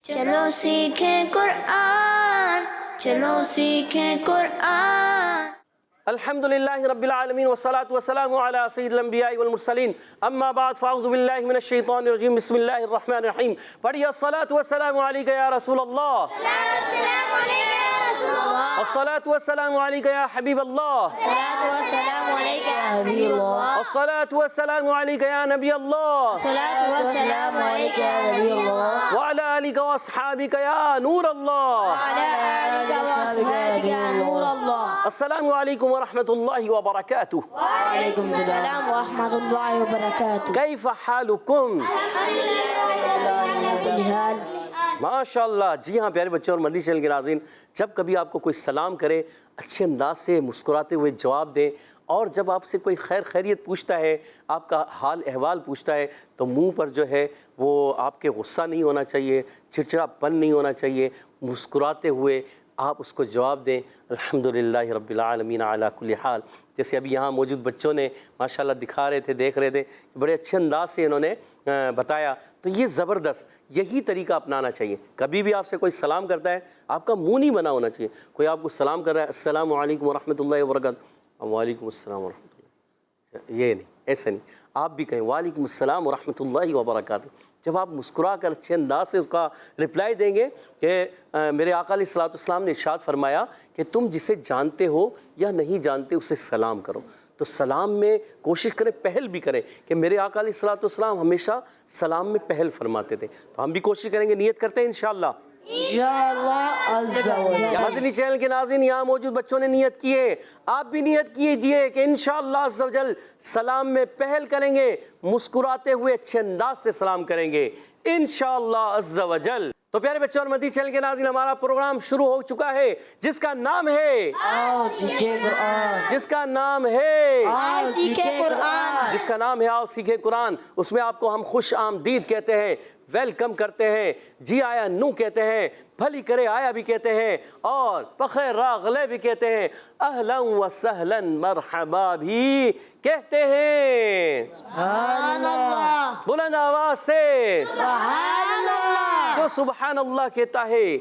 چلو سیکھیں قرآن، چلو سیکھیں قرآن۔ الحمدللہ رب العالمین والصلاة والسلام علی سید الانبیاء والمرسلین، اما بعد فاعوذ باللہ من الشیطان الرجیم، بسم اللہ الرحمن الرحیم۔ پڑھیے الصلاة والسلام علیک یا رسول اللہ، الصلاة والسلام علیک یا حبیب اللہ، الصلاة والسلام علیک یا حبیب اللہ، الصلاة والسلام علیک یا نبی اللہ، الصلاة والسلام علیک یا نبی اللہ، وعلی آلک واصحابک یا نور اللہ۔ وعلی آلک واصحابک یا نور اللہ۔ السلام علیکم ورحمۃ اللہ وبرکاتہ۔ وعلیکم السلام ورحمۃ اللہ وبرکاتہ۔ کیف حالکم؟ ماشاءاللہ۔ جی ہاں پیارے بچوں اور مدنی چینل کے ناظرین، جب کبھی آپ کو کوئی سلام کرے اچھے انداز سے مسکراتے ہوئے جواب دیں، اور جب آپ سے کوئی خیر خیریت پوچھتا ہے، آپ کا حال احوال پوچھتا ہے، تو منہ پر جو ہے وہ آپ کے غصہ نہیں ہونا چاہیے، چڑچڑا پن نہیں ہونا چاہیے، مسکراتے ہوئے آپ اس کو جواب دیں الحمدللہ رب العالمین علی کل حال۔ جیسے ابھی یہاں موجود بچوں نے ماشاءاللہ دکھا رہے تھے، دیکھ رہے تھے، بڑے اچھے انداز سے انہوں نے بتایا، تو یہ زبردست، یہی طریقہ اپنانا چاہیے۔ کبھی بھی آپ سے کوئی سلام کرتا ہے، آپ کا منہ نہیں بنا ہونا چاہیے۔ کوئی آپ کو سلام کر رہا ہے السلام علیکم ورحمۃ اللہ وبرکاتہ، وعلیکم السلام ورحمۃ اللہ، یہ نہیں، ایسے نہیں، آپ بھی کہیں وعلیکم السلام ورحمۃ اللہ وبرکاتہ۔ جب آپ مسکرا کر اچھے انداز سے اس کا رپلائی دیں گے کہ میرے آقا علیہ الصلوۃ والسلام نے ارشاد فرمایا کہ تم جسے جانتے ہو یا نہیں جانتے اسے سلام کرو، تو سلام میں کوشش کریں، پہل بھی کریں، کہ میرے آقا علیہ الصلوۃ والسلام ہمیشہ سلام میں پہل فرماتے تھے، تو ہم بھی کوشش کریں گے، نیت کرتے ہیں انشاءاللہ۔ مدنی چینل کے ناظرین، یہاں موجود بچوں نے نیت کی ہے، آپ بھی نیت کیجئے کہ انشاءاللہ عز و جل سلام میں پہل کریں گے، مسکراتے ہوئے اچھے انداز سے سلام کریں گے انشاءاللہ عز و جل۔ تو پیارے بچوں اور مدنی چینل کے ناظرین، ہمارا پروگرام شروع ہو چکا ہے، جس کا نام ہے آؤ سیکھیں قرآن، جس کا نام ہے آؤ سیکھیں قرآن، جس کا نام ہے آؤ سیکھیں قرآن۔ اس میں آپ کو ہم خوش آمدید کہتے ہیں، ویلکم کرتے ہیں، جی آیا نو کہتے ہیں، بھلی کرے آیا بھی کہتے ہیں، اور بخیر راغلے بھی کہتے ہیں، اہلا و سہلا مرحبا بھی کہتے ہیں۔ سبحان اللہ، بلند آواز سے سبحان اللہ۔ جو سبحان اللہ کہتا ہے،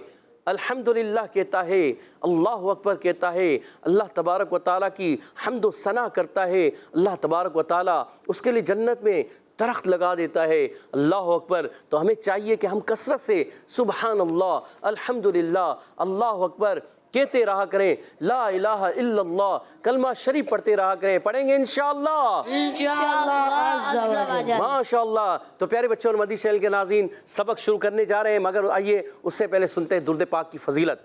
الحمدللہ کہتا ہے، اللہ اکبر کہتا ہے، اللہ تبارک و تعالیٰ کی حمد و ثنا کرتا ہے، اللہ تبارک و تعالیٰ اس کے لیے جنت میں درخت لگا دیتا ہے، اللہ اکبر۔ تو ہمیں چاہیے کہ ہم کثرت سے سبحان اللہ، الحمدللہ، اللہ اکبر کہتے رہا کریں، لا الہ الا اللہ کلمہ شریف پڑھتے رہا کریں، پڑھیں گے انشاءاللہ انشاءاللہ۔ ماشاءاللہ۔ تو پیارے بچوں اور مدنی چینل کے ناظرین، سبق شروع کرنے جا رہے ہیں، مگر آئیے اس سے پہلے سنتے ہیں درود پاک کی فضیلت۔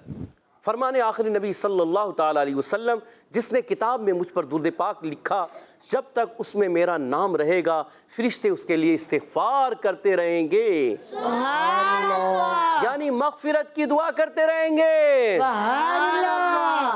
فرمان آخری نبی صلی اللہ تعالیٰ علیہ وسلم، جس نے کتاب میں مجھ پر درود پاک لکھا، جب تک اس میں میرا نام رہے گا فرشتے اس کے لیے استغفار کرتے رہیں گے، سبحان اللہ، یعنی مغفرت کی دعا کرتے رہیں گے۔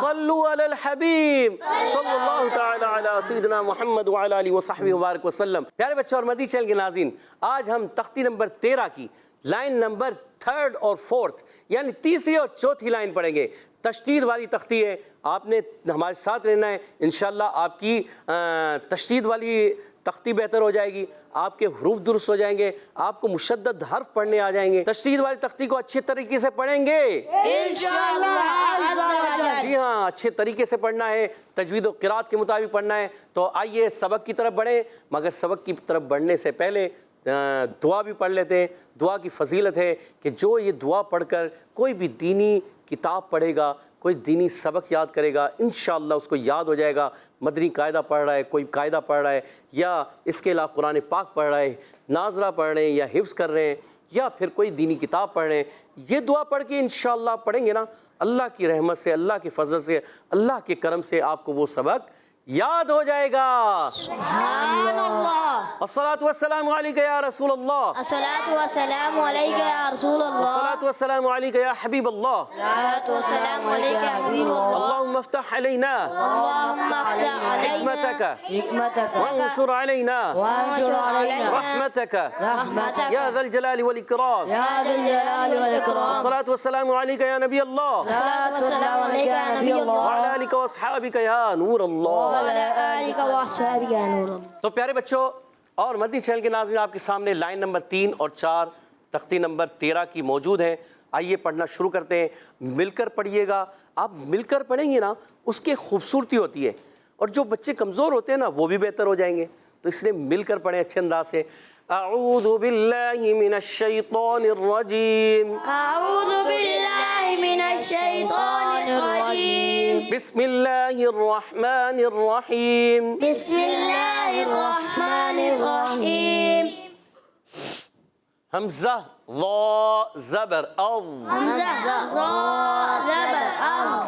صلو علی الحبیب صلی اللہ تعالیٰ علی سیدنا محمد وعلی آلہ وصحبہ وبارک وسلم۔ پیارے بچوں اور مدنی چینل کے ناظرین، آج ہم تختی نمبر 13 کی لائن نمبر 3 اور 4، یعنی تیسری اور چوتھی لائن پڑھیں گے۔ تشدید والی تختی ہے، آپ نے ہمارے ساتھ رہنا ہے، انشاءاللہ آپ کی تشدید والی تختی بہتر ہو جائے گی، آپ کے حروف درست ہو جائیں گے، آپ کو مشدد حرف پڑھنے آ جائیں گے۔ تشدید والی تختی کو اچھے طریقے سے پڑھیں گے انشاءاللہ۔ جی ہاں، اچھے طریقے سے پڑھنا ہے، تجوید و قرات کے مطابق پڑھنا ہے۔ تو آئیے سبق کی طرف بڑھیں، مگر سبق کی طرف بڑھنے سے پہلے دعا بھی پڑھ لیتے ہیں۔ دعا کی فضیلت ہے کہ جو یہ دعا پڑھ کر کوئی بھی دینی کتاب پڑھے گا، کوئی دینی سبق یاد کرے گا، انشاءاللہ اس کو یاد ہو جائے گا۔ مدنی قاعدہ پڑھ رہا ہے، کوئی قاعدہ پڑھ رہا ہے، یا اس کے علاوہ قرآن پاک پڑھ رہا ہے، ناظرہ پڑھ رہے ہیں یا حفظ کر رہے ہیں، یا پھر کوئی دینی کتاب پڑھ رہے ہیں، یہ دعا پڑھ کے انشاءاللہ پڑھیں گے نا، اللہ کی رحمت سے، اللہ کے فضل سے، اللہ کے کرم سے آپ کو وہ سبق یاد ہو جائے گا۔ سبحان اللہ، الصلاۃ والسلام علیک یا رسول اللہ، الصلاة والسلام علیک یا رسول اللہ، الصلاۃ والسلام علیک یا حبیب اللہ، الصلاة والسلام علیک یا حبیب اللہ، اللهم افتح علینا اللهم افتح علینا حکمتک حکمتک وانشر علینا وانشر علینا رحمتک رحمتک یا ذا الجلال والاکرام، یا ذا الجلال والاکرام، الصلاۃ والسلام علیک یا نبی اللہ الصلاة والسلام علیک یا نبی اللہ، وعلی آلک واصحابک یا نور اللہ۔ وعلی آلک واصحابک یا نور اللہ۔ تو پیارے بچوں اور مدنی چینل کے ناظرین، آپ کے سامنے لائن نمبر 3 اور 4 تختی نمبر 13 کی موجود ہیں. آئیے پڑھنا شروع کرتے ہیں. مل کر پڑھیے گا. آپ مل کر پڑھیں گے نا اس کی خوبصورتی ہوتی ہے, اور جو بچے کمزور ہوتے ہیں نا وہ بھی بہتر ہو جائیں گے. تو اس لیے مل کر پڑھیں اچھے انداز سے. اعوذ باللہ من الشیطان الرجیم. أعوذ بالله من الشيطان الرجيم. بسم اللہ الرحمن الرحیم. بسم الله الرحمن الرحيم. حمزہ ضا زبر اض. همزة ضاء زبر أض.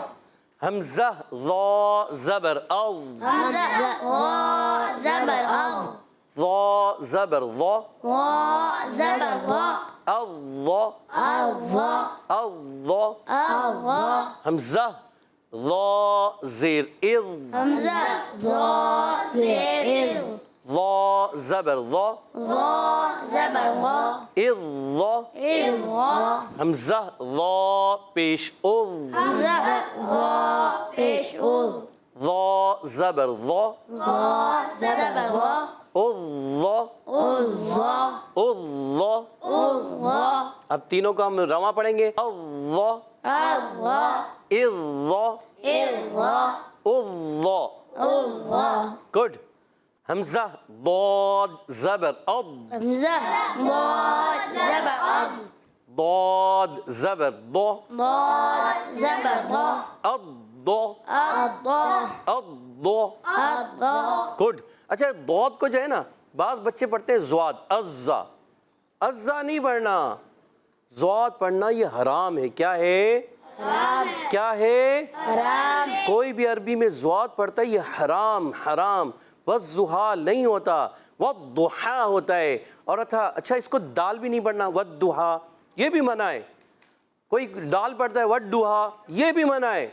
حمزہ ضا زبر اض. همزة ضاء زبر أض. ضا زبر ضا. ضاء زبر ضاء. الضا الضاء. الضا. الضاء. حمزہ ضا زیر اض. همزة ضاء زير إذ. ضا زبر ضا. ضاء زبر ضاء. اض ضا. إذ ضاء. حمزہ ضا پیش اض. همزة ضاء پیش أذ. ضا زبر ضا. ضاء زبر ضاء. الضا. الضاء. الضا. الضاء. اب تینوں کو ہم رواں پڑھیں گے. الضا. الضاء. الضا. الضاء. الضا. الضاء. گڈ. حمزہ ضاد زبر اض. همزة ضاد زبر أض. ضاد زبر ضا. ضاد زبر ضاء. الضا. الضاء. الضا. الضاء. گڈ. اچھا ضاد کو جو ہے نا بعض بچے پڑھتے ہیں زواد ازا. ازا نہیں پڑھنا, زواد پڑھنا یہ حرام ہے. کیا ہے؟ کیا ہے؟ حرام. کوئی بھی عربی میں زواد پڑھتا ہے یہ حرام. حرام. والضحیٰ نہیں ہوتا, والضحیٰ ہوتا ہے. اور اچھا اس کو دال بھی نہیں پڑھنا, والضحیٰ یہ بھی منع ہے. کوئی دال پڑھتا ہے والضحیٰ یہ بھی منع ہے.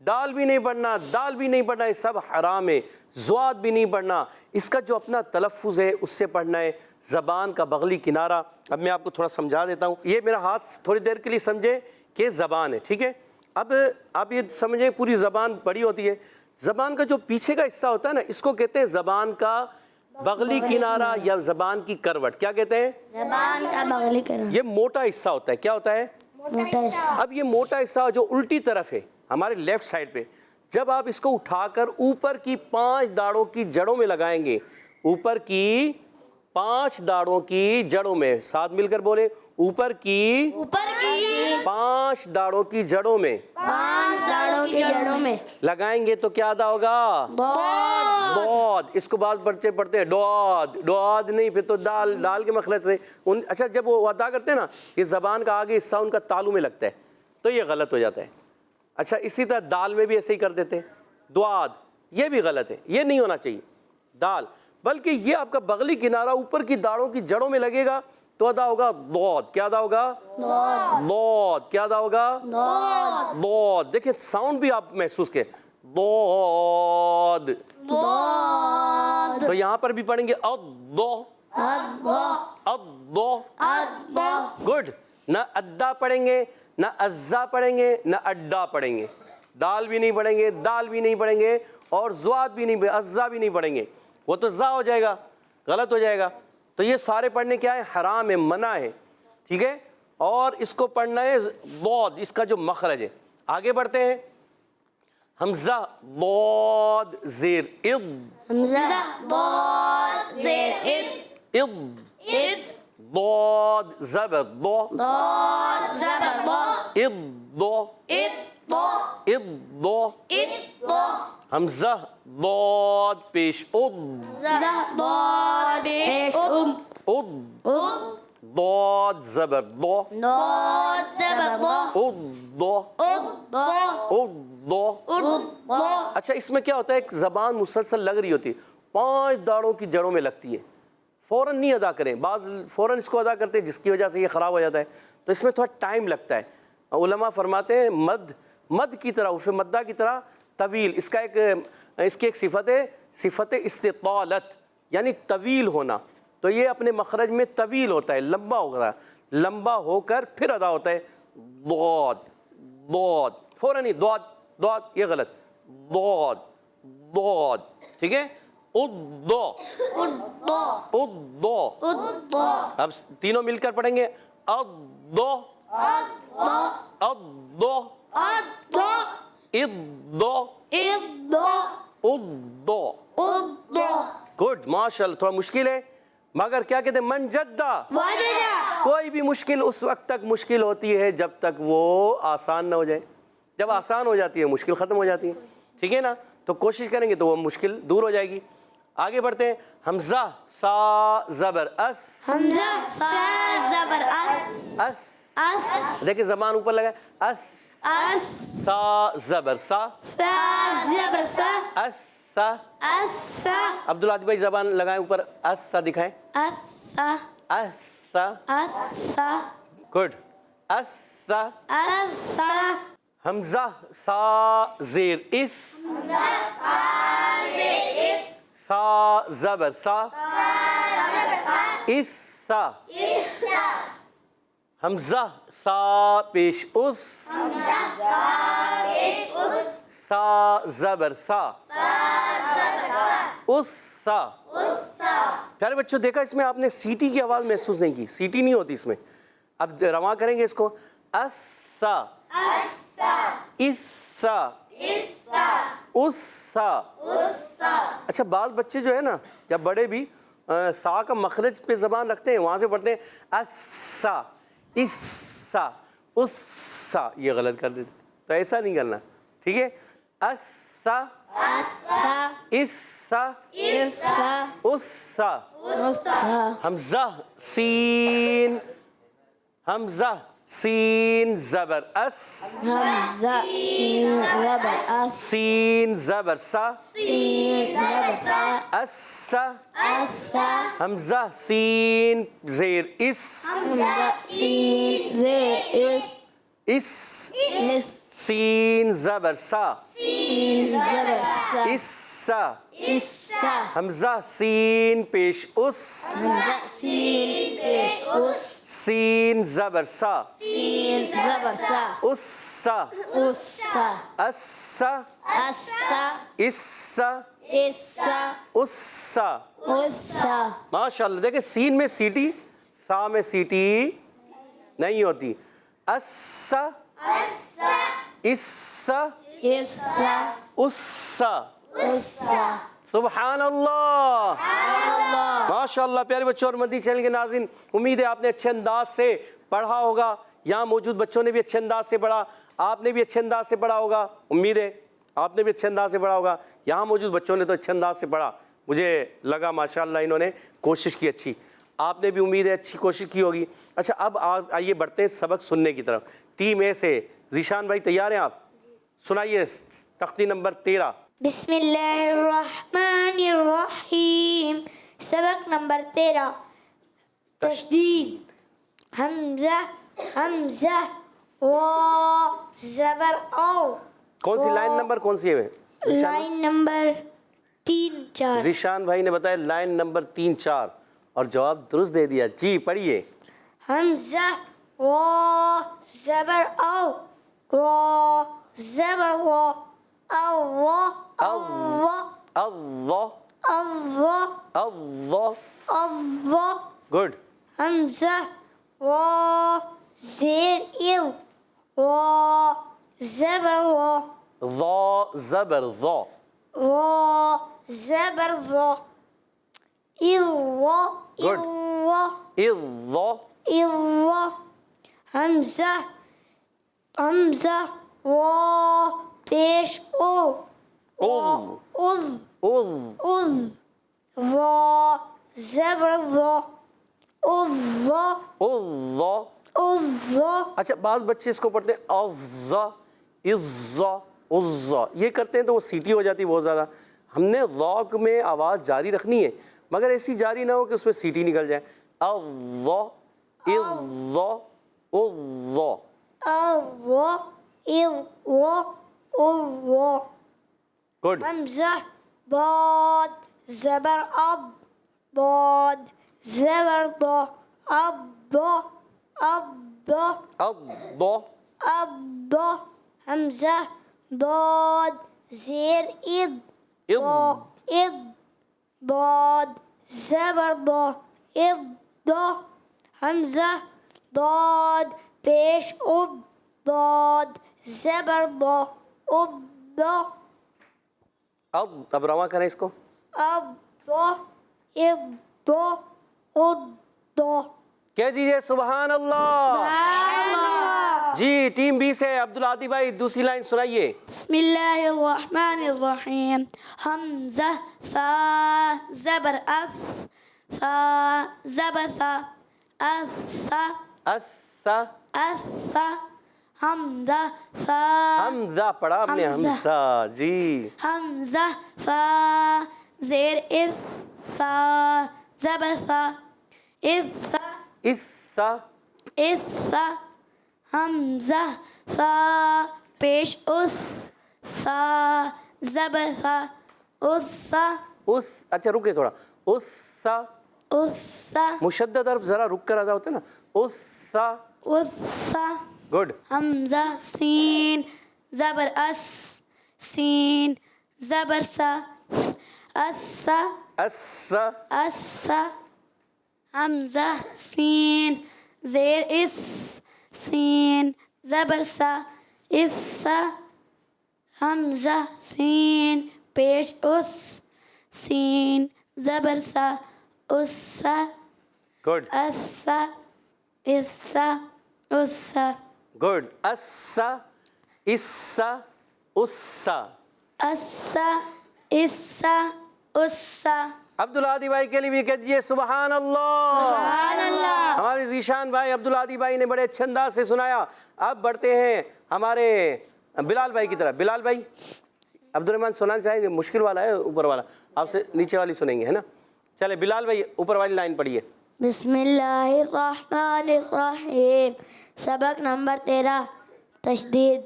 دال بھی نہیں پڑھنا, دال بھی نہیں پڑھنا, یہ سب حرام ہے. زواد بھی نہیں پڑھنا. اس کا جو اپنا تلفظ ہے اس سے پڑھنا ہے. زبان کا بغلی کنارہ, اب میں آپ کو تھوڑا سمجھا دیتا ہوں. یہ میرا ہاتھ تھوڑی دیر کے لیے سمجھیں کہ زبان ہے, ٹھیک ہے. اب آپ یہ سمجھیں پوری زبان بڑی ہوتی ہے. زبان کا جو پیچھے کا حصہ ہوتا ہے نا اس کو کہتے ہیں زبان کا بغلی کنارہ یا زبان کی کروٹ. کیا کہتے ہیں؟ زبان کا بغلی کرنا. یہ موٹا حصہ ہوتا ہے. کیا ہوتا ہے؟ موٹا حصہ. اب یہ موٹا حصہ جو الٹی طرف ہے ہمارے لیفٹ سائڈ پہ, جب آپ اس کو اٹھا کر اوپر کی 5 داڑوں کی جڑوں میں لگائیں گے, اوپر کی 5 داڑوں کی جڑوں میں, ساتھ مل کر بولے, اوپر کی اوپر کی 5 داڑوں کی جڑوں میں 5 داڑوں کی جڑوں میں لگائیں گے تو کیا ادا ہوگا؟ ضاد. اس کو بعض بچے پڑھتے ہیں ڈواد. ڈواد نہیں, پھر تو دال. دال کے مخرج سے اچھا جب وہ ادا کرتے ہیں نا یہ زبان کا آگے حصہ ان کا تالو میں لگتا ہے تو یہ غلط ہو جاتا ہے. اچھا اسی طرح دال میں بھی ایسے ہی کر دیتے ہیں دواد, یہ بھی غلط ہے, یہ نہیں ہونا چاہیے دال, بلکہ یہ آپ کا بغلی کنارہ اوپر کی داڑوں کی جڑوں میں لگے گا تو ادا ہوگا ضاد. کیا ادا ہوگا؟ ضاد. کیا ادا ہوگا؟ ضاد. دیکھیں ساؤنڈ بھی آپ محسوس کریں, ضاد. ضاد. تو یہاں پر بھی پڑھیں گے اضا. الضاء. اضا. الضاء. گڈ. نہ ادا پڑھیں گے, نہ ازا پڑھیں گے, نہ اڈا پڑھیں گے. دال بھی نہیں پڑھیں گے, دال بھی نہیں پڑھیں گے, اور زواد بھی نہیں, ازا بھی نہیں پڑھیں گے. وہ تو زا ہو جائے گا, غلط ہو جائے گا. تو یہ سارے پڑھنے کیا ہے؟ حرام ہے, منع ہے, ٹھیک ہے. اور اس کو پڑھنا ہے ضاد, اس کا جو مخرج ہے. آگے بڑھتے ہیں. حمزہ ضاد زیر اض. همزة ضاد زير إذ. اض. إذ. ضاد زبر ضا. ضاد زبر ضاء. اض ضا. إذ ضاء. اض ضا. إذ ضاء. حمزہ ضاد پیش اض. همزة ضاد پیش أذ. اض. أذ. ضاد زبر ضا. ضاد زبر ضاء. اض ضا. أذ ضاء. اض ضا. أذ ضاء. اچھا اس میں کیا ہوتا ہے, ایک زبان مسلسل لگ رہی ہوتی ہے, 5 داڑوں کی جڑوں میں لگتی ہے. فوراً نہیں ادا کریں, بعض فوراً اس کو ادا کرتے ہیں جس کی وجہ سے یہ خراب ہو جاتا ہے. تو اس میں تھوڑا ٹائم لگتا ہے. علماء فرماتے ہیں مد کی طرح, عرف مدہ کی طرح طویل. اس کی ایک صفت ہے, صفت استطالت, یعنی طویل ہونا. تو یہ اپنے مخرج میں طویل ہوتا ہے, لمبا ہوتا ہے, لمبا ہو کر پھر ادا ہوتا ہے. ضاد. ضاد فوراً نہیں, ضاد. ضاد یہ غلط, ضاد. ضاد, ٹھیک ہے. اضا. الضاء. اضا. الضاء. اب تینوں مل کر پڑھیں گے. الض الض الض الض گڈ ماشاء اللہ. تھوڑا مشکل ہے مگر کیا کہتے ہیں من جدہ. کوئی بھی مشکل اس وقت تک مشکل ہوتی ہے جب تک وہ آسان نہ ہو جائے. جب آسان ہو جاتی ہے مشکل ختم ہو جاتی ہے. ٹھیک ہے نا, تو کوشش کریں گے تو وہ مشکل دور ہو جائے گی. آگے بڑھتے ہیں. حمزہ سا زبر اس. حمزہ سا زبر اس. اس دیکھیں زبان اوپر لگا ہے. اس سا زبر سا. سا زبر سا. اس سا. سا. عبدالعادی بھائی زبان لگائیں اوپر. اس سا دکھائیں. سا. اس سا. سا. گڈ. اس سا. سا. حمزہ سا زیر اس. سا زبر سا. اس سا. حمزہ سا پیش اس. سا زبر سا. اس سا. پیارے بچوں دیکھا اس میں آپ نے سیٹی کی آواز محسوس نہیں کی. سیٹی نہیں ہوتی اس میں. اب رواں کریں گے اس کو. اس سا. اس سا. اس سا. اچھا بعض بچے جو ہے نا یا بڑے بھی سا کا مخرج پہ زبان رکھتے ہیں, وہاں سے پڑھتے ہیں اس سا. اس سا. اس سا. یہ غلط کر دیتے, تو ایسا نہیں کرنا. ٹھیک ہے. اس سا. اس سا. اس سا. حمزہ سین. حمزہ سین زبر اس. حمزہ زبر اس. سین زبر سا. زبر سا. اس سا. سا. حمزہ سین زیر اس. حمزہ سین زیر اس. اس. سین زبر سا. زبر سا. اس سا. سا. حمزہ سین پیش اس. حمزہ سین پیش اس. سین زبر سا. سین زبر سا. اس سا. اس سا. اس سا. اس سا. اس سا. اس سا. اس سا. اس سا. ماشاء اللہ. دیکھیں سین میں سیٹی, سا میں سیٹی نہیں ہوتی. اس سا. اس سا. اس سا. اس سا. اس سا. سبحان اللہ. ماشاء اللہ. پیارے بچوں اور مدنی چینل کے ناظرین, امید ہے آپ نے اچھے انداز سے پڑھا ہوگا. یہاں موجود بچوں نے بھی اچھے انداز سے پڑھا, آپ نے بھی اچھے انداز سے پڑھا ہوگا. امید ہے آپ نے بھی اچھے انداز سے پڑھا ہوگا. یہاں موجود بچوں نے تو اچھے انداز سے پڑھا, مجھے لگا ماشاء اللہ انہوں نے کوشش کی اچھی. آپ نے بھی امید ہے اچھی کوشش کی ہوگی. اچھا اب آئیے بڑھتے ہیں سبق سننے کی طرف. ٹیم اے سے ذیشان بھائی تیار ہیں آپ؟ سنائیے تختی نمبر 13. بسم اللہ الرحمن الرحیم. سبق نمبر 13. تشدید. حمزہ حمزہ وا زبر او. کون سی لائن نمبر کون سی ہے؟ Line number 3-4. ذیشان بھائی نے بتایا لائن نمبر 3-4 اور جواب درست دے دیا. جی پڑھیے. حمزہ وا زبر او. وا زبر وا. اللہ اللہ. اللہ اللہ. اللہ. گڈ. حمزہ وا زیر ال. وا زبر وا. ضا زبر ضا. وا زبر وا. اللہ. Good. اللہ. اضا. اللہ. حمزہ حمزہ وا پیش او. اض. اذ. اض. اذ. وا زبر وا. اذا. اضا. اذا. اچھا بعض بچے اس کو پڑھتے ہیں اضا اضا عزا, یہ کرتے ہیں تو وہ سیٹی ہو جاتی ہے بہت زیادہ. ہم نے ذوق میں آواز جاری رکھنی ہے مگر ایسی جاری نہ ہو کہ اس میں سیٹی نکل جائے. اضا اضا اضا. اذا. اذا. اذا. گڈ. حمزہ ضاد زبر اب. ضاد زبر ضا. اب. اب. اضا. اب. حمزہ ضاد زیر اد. اض. اد. ضاد زبر ضا. اد. حمزہ ضاد پیش اب ضاد زبر ضا اب ضا اب رواں کریں اس کو. اب ضا اض ضا اد ضا. کہہ دیجئے سبحان اللہ. جی ٹیم بی سے عبدالعادی بھائی دوسری لائن سنائیے. بسم اللہ الرحمن الرحیم. حمزہ فا زبر اف فا زبر فا اف اسا اف حمزہ فا حمزہ پڑھا آپ نے. حمزہ جی. حمزہ فا زیر اف فا زبر فا اف اسا اف حمزہ فا پیش اس فا زبر فا اس اس. اچھا رکے تھوڑا. اسا اس مشدد حرف ذرا رک کر ادا ہوتا ہے نا. اسا. اس گڈ. حمزہ سین زبر اس سین زبر سا اسا اسا اسا. حمزہ سین زیر اس سین زبر سا اسا. حمزہ سین پیش اس سین زبر سا اسا گڈ. اسا اسا اسا گڈ. اسا اسا اسا. اسا اسا اسا. عبدالعادی بھائی کے لیے بھی کہہ دیجیے سبحان اللہ. سبحان اللہ. ہمارے ذیشان بھائی عبدالعادی بھائی نے بڑے اچھے انداز سے سنایا. اب بڑھتے ہیں ہمارے بلال بھائی کی طرف. بلال بھائی عبدالرحمن سنانا چاہیں گے؟ مشکل والا ہے اوپر والا, آپ سے نیچے والی سنیں گے ہے نا. چلے بلال بھائی اوپر والی لائن پڑھیے. بسم اللہ الرحمن الرحیم. سبق نمبر 13 تشدید.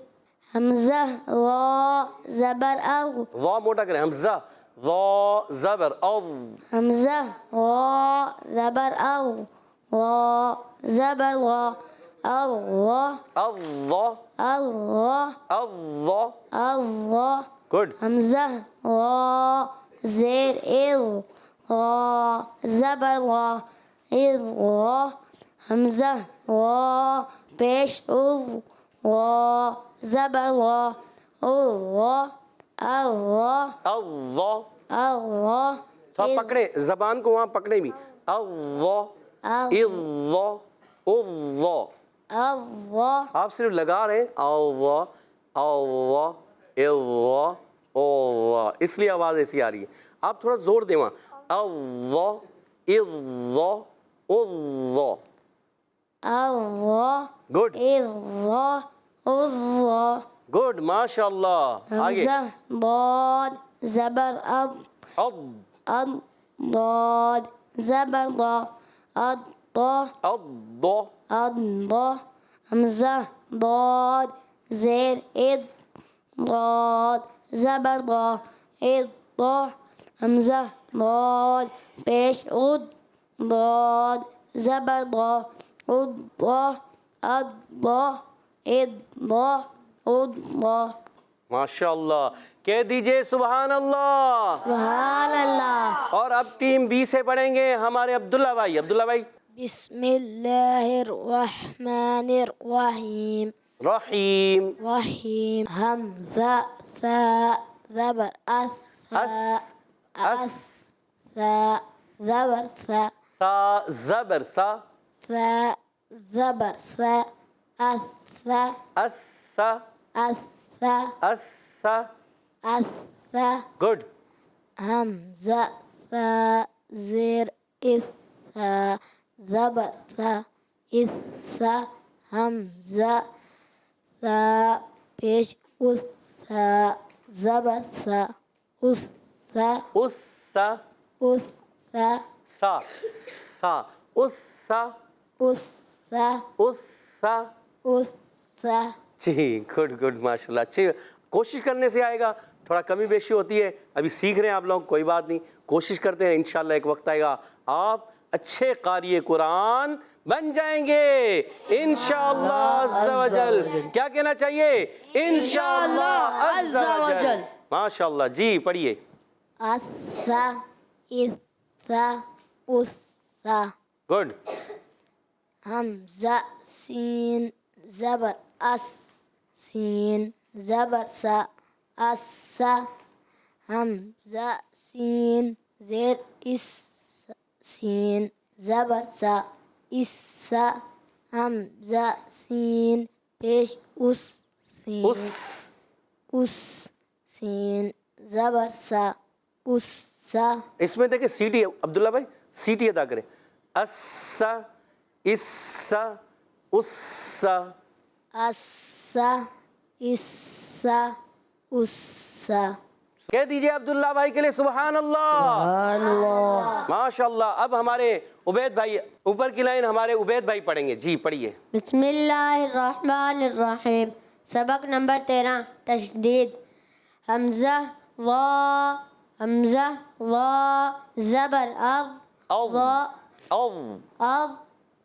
حمزہ وا زبر او. وا موٹا کریں. حمزہ وا زبر او. حمزہ وا زبر او وا زبر وا اللہ اللہ اللہ اللہ. اللہ. گڈ. حمزہ وا زیر ال وا زبر وا ال. حمزہ وا پیش ال وا زبر وا اللہ اللہ اللہ. اللہ. تھوڑا پکڑے زبان کو, وہاں پکڑے بھی. اللہ اللہ اللہ. اللہ. آپ صرف لگا رہے ہیں اللہ اللہ اللہ اللہ, اس لیے آواز ایسی آ رہی ہے. آپ تھوڑا زور دیں وہاں. اللہ اللہ اللہ. اللہ گڈ اللہ اللہ. گڈ ماشاء اللہ. آگے. حمزہ ضاد زبر اب اب اب ضاد زبر ضا اد ضا الض. ضا. حمزہ ضاد زیر اد ضاد زبر ضا اد ضا. حمزہ ضاد پیش اد ضاد زبر ضا اد ضا اد ضا اد ضا اد ضا. ماشاء اللہ. کہہ دیجئے سبحان اللہ. سبحان اللہ. اور اب ٹیم بی سے پڑھیں گے ہمارے عبداللہ بھائی. عبداللہ بھائی. بسم اللہ الرحمن الرحیم. رحیم. رحیم. حمزہ ثا زبر اس اس ثا زبر ثا سا زبر سا. ثا زبر ثا اس اسا اس اسا. اس. گڈ. حمزہ ثا زیر اس ثا زبر ثا اس ثا. حمزہ ثا پیش اس ثا زبر ثا اس ثا اس سا اس ثا سا سا. اس سا اس ثا اس سا. اس ثا. جی گڈ گڈ ماشاء اللہ. اچھی کوشش کرنے سے آئے گا. تھوڑا کمی بیشی ہوتی ہے, ابھی سیکھ رہے ہیں آپ لوگ, کوئی بات نہیں, کوشش کرتے ہیں. انشاءاللہ ایک وقت آئے گا آپ اچھے قاری قرآن بن جائیں گے انشاءاللہ عز و جل. کیا کہنا چاہیے؟ انشاءاللہ عز و جل. ماشاءاللہ. جی پڑھیے. اسا اس ثا اس ثا. گڈ. حمزہ سین زبر اس سین زبر سا اسا حمزہ سین زیر اس سین زبر سا اسا حمزہ سین پیش اس سین اس سین زبر سا اسا. اس میں دیکھیں سیٹی عبداللہ بھائی سیٹی ادا کریں. اسا اسا اسا اسا اسا اسا. کہہ دیجئے عبداللہ بھائی کے لیے سبحان اللہ. سبحان اللہ. ماشاء اللہ. اب ہمارے عبید بھائی اوپر کی لائن ہمارے عبید بھائی پڑھیں گے. جی پڑھیے. بسم اللہ الرحمن الرحیم. سبق نمبر 13 تشدید. حمزہ وا حمزہ وا زبر اب او وا او اب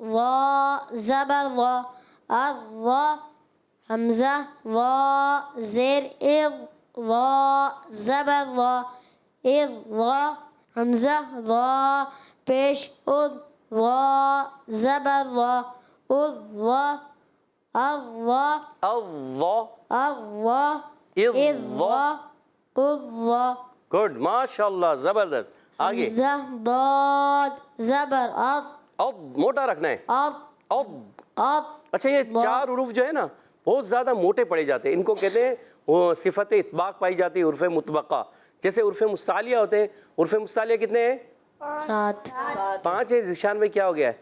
وا زبر وا اب وا حمزہ وا زیر اض وا زبر وا اض وا حمزہ وا پیش اض وا زبر وا اض وا اض وا اللہ اض وا اض وا اض وا. گڈ ماشاء اللہ زبردست. آگے حمزہ ضاد زبر اب اب موٹا رکھنا ہے. اب اب اب. اچھا یہ چار حروف جو ہے نا بہت زیادہ موٹے پڑے جاتے ہیں. ان کو کہتے ہیں وہ صفت اطباق پائی جاتی ہے عرف مطبقہ. جیسے عرف مستعلیہ ہوتے ہیں. عرف مستعلیہ کتنے ہیں؟ 7. 5 ہیں. ذیشان بھائی کیا ہو گیا ہے؟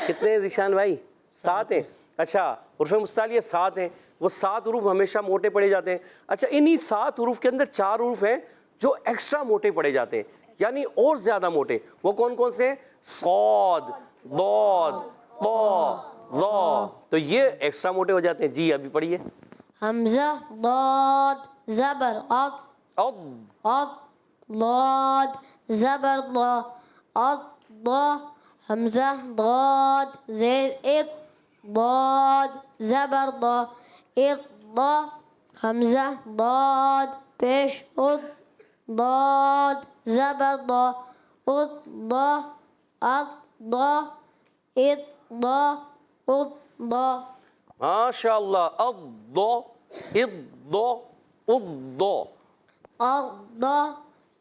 کتنے ہیں ذیشان بھائی؟ 7 ہیں. اچھا عرف مستعلیہ 7 ہیں. وہ 7 حروف ہمیشہ موٹے پڑے جاتے ہیں. اچھا انہی 7 حروف کے اندر 4 حروف ہیں جو ایکسٹرا موٹے پڑے جاتے ہیں یعنی اور زیادہ موٹے. وہ کون کون سے ہیں؟ صاد ضاد طا ظا. تو یہ ایکسٹرا موٹے ہو جاتے ہیں. جی ابھی پڑھیے. حمزہ ضاد زبر اب اب اب ضاد زبر ضا اب ضا حمزہ ضاد زیر اق ضاد زبر ضا اق ضا حمزہ ضاد پیش اض ضاد زبر ضا اض ضا اض ضا اض ضا اض ضا. ماشاء اللہ. الضا الضا الضا. الضا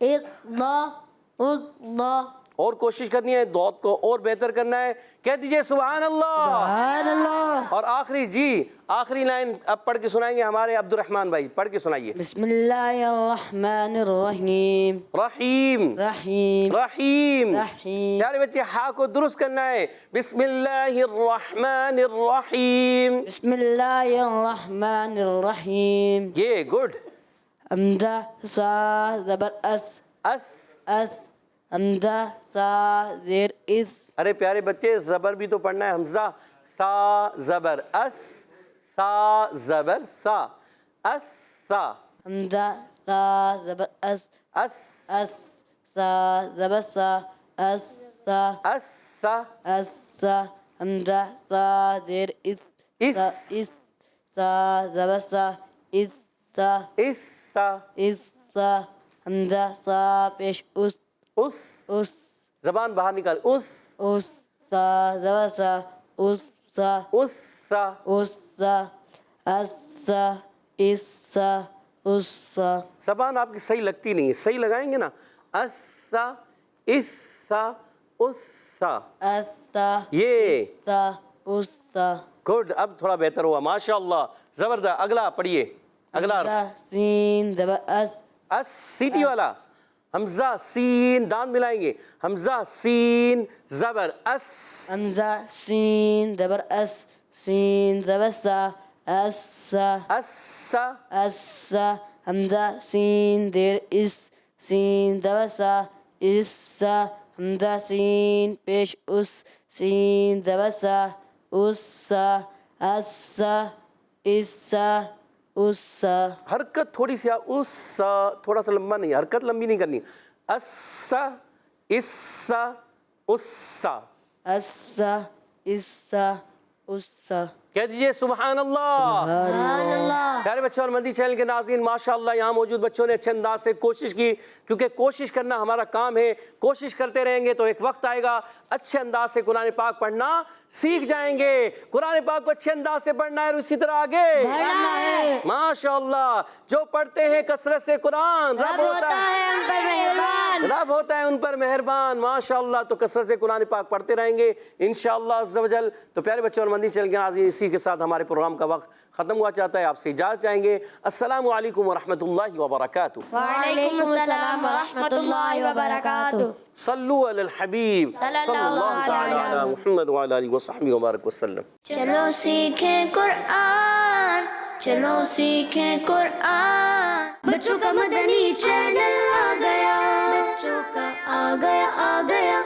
الضا الضا. اور کوشش کرنی ہے ضاد کو اور بہتر کرنا ہے. کہہ دیجئے سبحان اللہ. سبحان اللہ. اور آخری جی آخری لائن اب پڑھ کے سنائیں گے ہمارے عبد الرحمن بھائی. پڑھ کے سنائیے. بسم اللہ الرحمن الرحیم. رحیم رحیم رحیم. رحیم. پیارے بچے ہا کو درست کرنا ہے. بسم اللہ الرحمن الرحیم. بسم اللہ الرحمن الرحیم. یہ گڈ. حمزہ سا زبر اس اس. اس حمزہ سا زیر اس. ارے پیارے بچے زبر بھی تو پڑھنا ہے. حمزہ سا زبر اس سا زبر سا اس سا. حمزہ سا زبر اس اس اس سا زبر سا اس سا اس سا. اس سا حمزہ سا زیر اس اس. سا اس سا زبر سا اس سا اس سا. اس سا حمزہ سا پیش اس اس. زبان باہر نکال. اس سا زبر سا اس سا اس سا. اس سا اس سا اس سا اس سا. زبان آپ کی صحیح لگتی نہیں ہے. صحیح لگائیں گے نا. اس سا اس سا اس سا. اس سا یہ سا اس سا. گڈ. اب تھوڑا بہتر ہوا ماشاء اللہ. زبردست. اگلا پڑھیے. اگلا حمزہ سین زبر اس اس سیٹی والا. حمزہ سین داند ملائیں گے. حمزہ سین زبر اس. حمزہ سین زبر اس سین زبر سا اس سا اس سا. اس سا حمزہ سین دیر اس سین زبر سا اس سا حمزہ سین پیش اس سین زبر سا اس سا اس سا اس سا اس سا. حرکت تھوڑی سی اس سا تھوڑا سا لمبا نہیں. حرکت لمبی نہیں کرنی. اس سا اس سا اس سا. اس سا اس سا اس سا. کہہ دیجئے سبحان اللہ۔ سبحان اللہ۔ پیارے بچوں اور مدنی چینل کے ناظرین، ماشاءاللہ یہاں موجود بچوں نے اچھے انداز سے کوشش کی، کیونکہ کوشش کرنا ہمارا کام ہے، کوشش کرتے رہیں گے تو ایک وقت آئے گا اچھے انداز سے قرآن پاک پڑھنا سیکھ جائیں گے۔ قرآن پاک کو اچھے انداز سے پڑھنا ہے اور اسی طرح آگے پڑھنا ہے۔ ماشاءاللہ جو پڑھتے ہیں کثرت سے قرآن، رب ہوتا ہے ان پر مہربان۔ رب ہوتا ہے ان پر مہربان۔ ماشاءاللہ تو کثرت سے قرآن پاک پڑھتے رہیں گے انشاءاللہ عز و جل۔ تو پیارے بچوں اور مدنی چینل کے ناظرین، اسی کے ساتھ ہمارے پروگرام کا وقت ختم ہوا چاہتا ہے، آپ سے اجازت چاہیں گے۔ السلام علیکم ورحمۃ اللہ وبرکاتہ۔ وعلیکم السلام ورحمۃ اللہ وبرکاتہ۔ صلو علی الحبیب صلی صلی اللہ اللہ تعالی علیہ علی محمد وعلی آلہ وصحبہ وبارک وسلم۔ چلو سیکھیں قرآن، چلو سیکھیں قرآن، بچوں کا مدنی چینل آ گیا، بچوں کا آ گیا